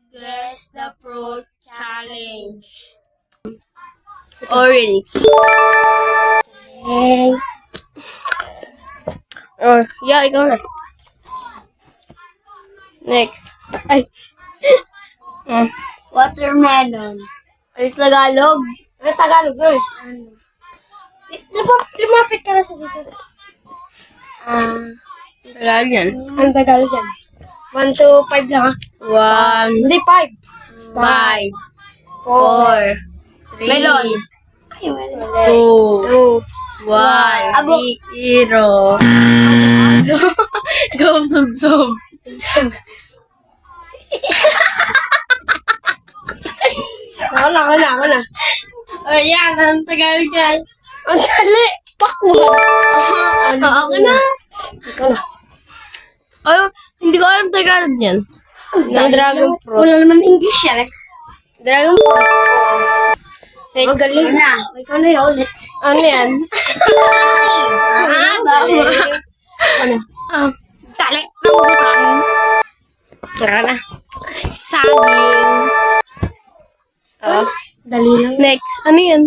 Guess the fruit challenge. Already. Oh, yeah, ikaw na. Next. Ay. Watermelon. Ay, Tagalog. Ano Tagalog, girl? Ano? Lumapit ka na sa dito. Tagalog yan. Ano Tagalog yan? 1 to 5 lang, ha? 1, Hindi, 5. 5, 4, 3, Melon. Ay, melon. 2, 1, 0. Go, sub-sub. Ako na. Ayan, ang Tagalog yan. Ang dali. Pakwan. Ako na. Ikaw na. Ay, hindi ko alam Tagalog yan. Ng dragon fruit. Wala naman English yan, eh. Dragon fruit. Next. Magaling na. Ikaw na yung ulit. Ano yan? Tama. Ano? Talik ng butan. Tara na. Saging. Dali lang. Next. Ano yan?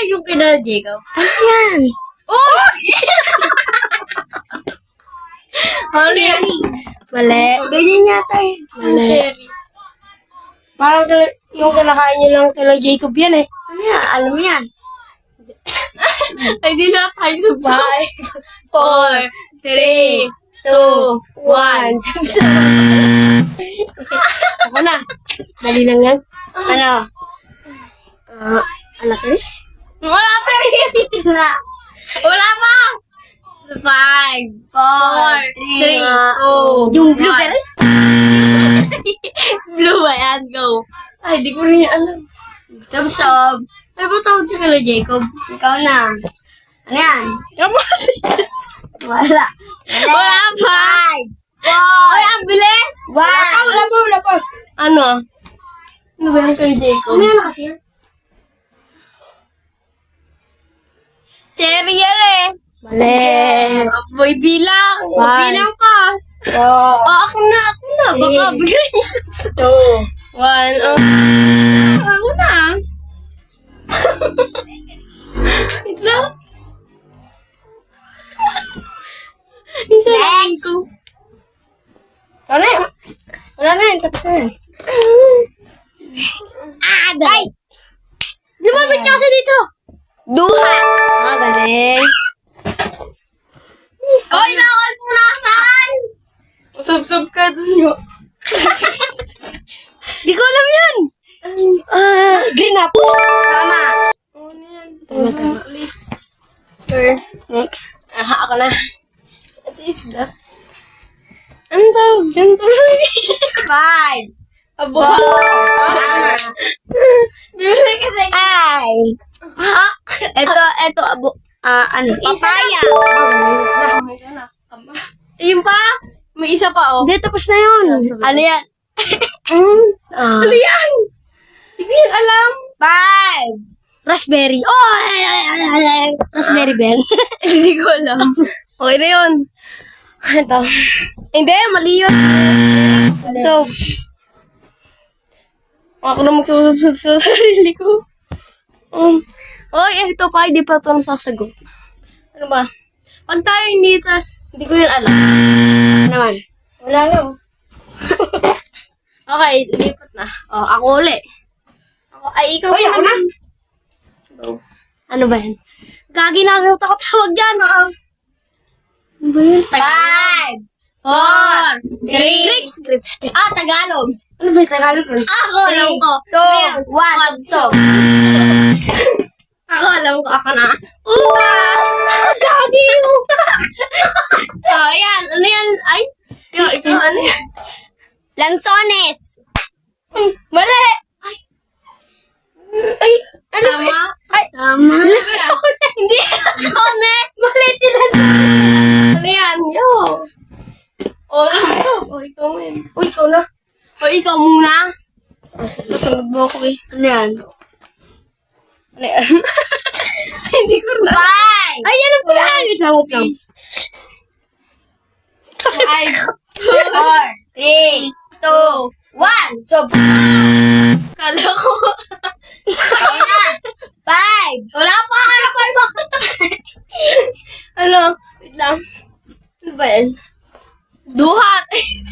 Yung kina Jacob. Yan. Oh! Ano yan? Mali. Ganyan yata eh. Mali. Cherry. Parang yung kinakain nyo lang kila Jacob yan eh. Ano yan? Alam mo yan. Ay, di na tayo sa 5, 4, 3, 2, 1. Ako na. Dali lang yan. Ano? Anak Chris? Wala pa rin. Wala pa. 5, 4, 3, 2, Yung blueberry? Blue ba yan? Go. Ay, di ko rin alam. Sob-sob. Ay, ba tawag niya kala Jacob? Ikaw na. Ano yan? Kamatis. Wala. Wala pa. 5, 4, Ay, ang bilis. 1. Wala pa. Ano? Ano ba yan kay Jacob? Ano yan kasi yan? Cherry yan eh. Mali. Boy, bilang. One. Bilang ka. 4, Ako na. Baka Three. bigla niya sa 2, 1. Ako na. Wait lang. Minsan lang Next. ko. Ikaw na yan. Wala na yan. Tapos na yan. Day! Lumapit ka kasi dito. Duha! Galing. Koy, bawal punasan! Sub-sub ka dun yun. Di ko alam yan. Green apple. Tama. Ano yan? Tama. Please. Sure. Next. Ako na. What is that? Ano tawag dyan tuloy? 5, Abo. 4. Tama. Bibili kasi. Ay. Ha? Ito, abo. Ano? Papaya. Yung pa? May isa pa, oh. Hindi, tapos na yun. Ano yan? Ano yan? Hindi ko yan alam. 5. Raspberry. Oh! Raspberry Ben. Hindi ko alam. Okay na yun. Ito. Hindi, mali yun. So, ako na magsusubsub sa sarili ko. Ito pa, hindi pa ito nasasagot. Ano ba? Pag tayo hindi ko yun alam. Naman. Wala na. Okay, lipat na. Ako uli. Ikaw Hoy, ako na. Go. Ano ba yan? Gagi na ako tawag dyan. Ano ba yun? 5, 4, 3. Grips. Tagalog. Ano ba yung Tagalog? Ako alam ko. 2, 1, so. Ako alam ko. Ako na. Upas! Gagi! Ayan. Ano yan? Ay. Ikaw ano yan? Lanzones. Mali! Ay. Ano ba? Ay. Tama. Lanzones. Hindi. Lanzones. Mali sila sa... Ano yan? Yo. Ikaw mo yan. Ikaw na. Ikaw muna. Nasunod mo ako eh. Ano yan? Ano yan? Hindi ko na. 5. Ay, yan ang pala. Wait lang, wait lang. 5, 4, 3, 2, 1. So, Kala ko. okay na. 5. Wala pa. Ano pa ba? Ano? Wait lang. Ano ba yan? Duhat.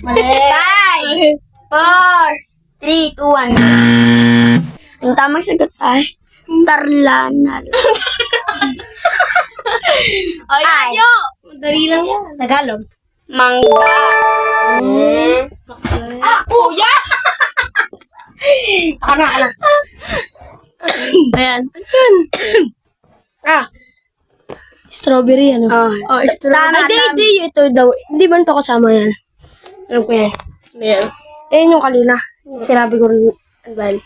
Mali. 5, 4, 3, 2, 1. Ang tamang sagot ay Tarlanal. Ay, yo. Madali lang yan. Tagalog. Mangga. Kuya! Ano? Ayan. Ano yun? Strawberry, ano? Oh, Tama, hindi. Ito daw. Hindi ba ito kasama yan? Alam ko yan. Ano yan? Yung kanina. Sinabi ko rin. Ano ba yan?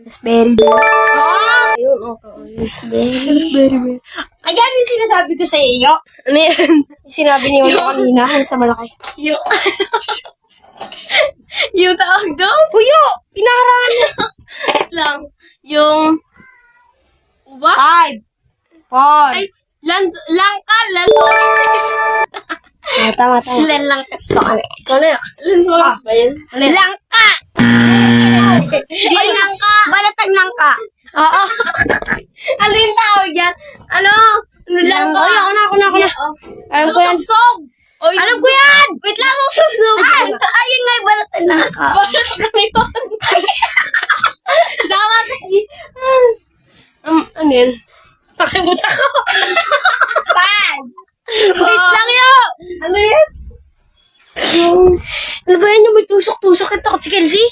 Raspberry. Ayun, okay. Raspberry. Ayan yung sinasabi ko sa iyo. Ano yan? Sinabi niyo yung kanina sa malaki. Yung... yung tawag doon? Puyo! Pinarahan na. Wait lang. Yung... What? 5, 4. Ay, langka, lansones. Tama. Lalangkas ko kami. Ikaw na yan. Lansones ba yan? Langka! Ay, langka. Balatag langka. Oo. Ano yung tawag yan? Ano? Ano langka? Oy, ako na. Alam ko yan. Sugsog. Oy, Alam ko yan! Wait lang, sugsog. Ayun nga yung balatag langka. Bakit ka yun? Dapat. Ano yun? Nakibutsa ko. 5. Wait lang yun. Ano yan? Ano ba yan yung may tusok-tusok? Ito si Kelsey?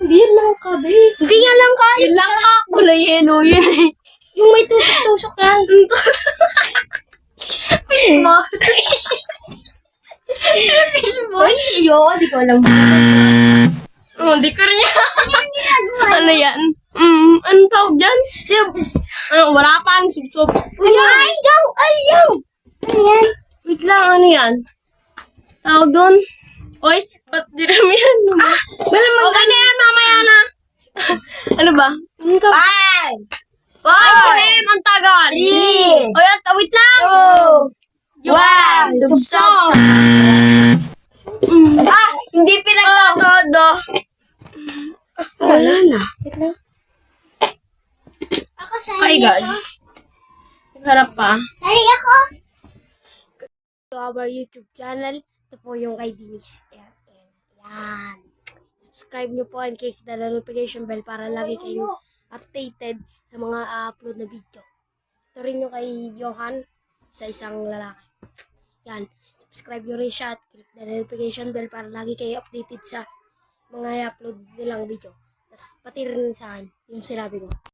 Hindi yan langka, babe. Hindi nga langka. Yung langka, kulay yellow yun eh. Yung may tusok-tusok yan. Fishball. Fishball. Ay, ayoko. Di ko alam. Oh, di ko rin yan. Ano yan? Anong tawag dyan? Ano, wala pa. Ano, sugsog. Ayaw! Ano yan? Wait lang, ano yan? Tawag doon? Oy, ba't di rin yan? Malamang Okay na yan, mamaya na. Ano ba? Ano tawag? 5, Ay, ang tagal. 3, Oy, wait lang. 2, 1. Subsog. Hindi pinagtotodo. Wala na. Ako Kay God. Harap pa. Sali ako. To our YouTube channel. Ito po yung kay Denise. Yan. Subscribe nyo po and click the notification bell para lagi kayong updated sa mga upload na video. Ito rin yung kay Johan sa isang lalaki. Yan. Subscribe nyo rin siya at click the notification bell para lagi kayo updated sa mga upload nilang video. Tapos pati rin sa akin yung sinabi ko.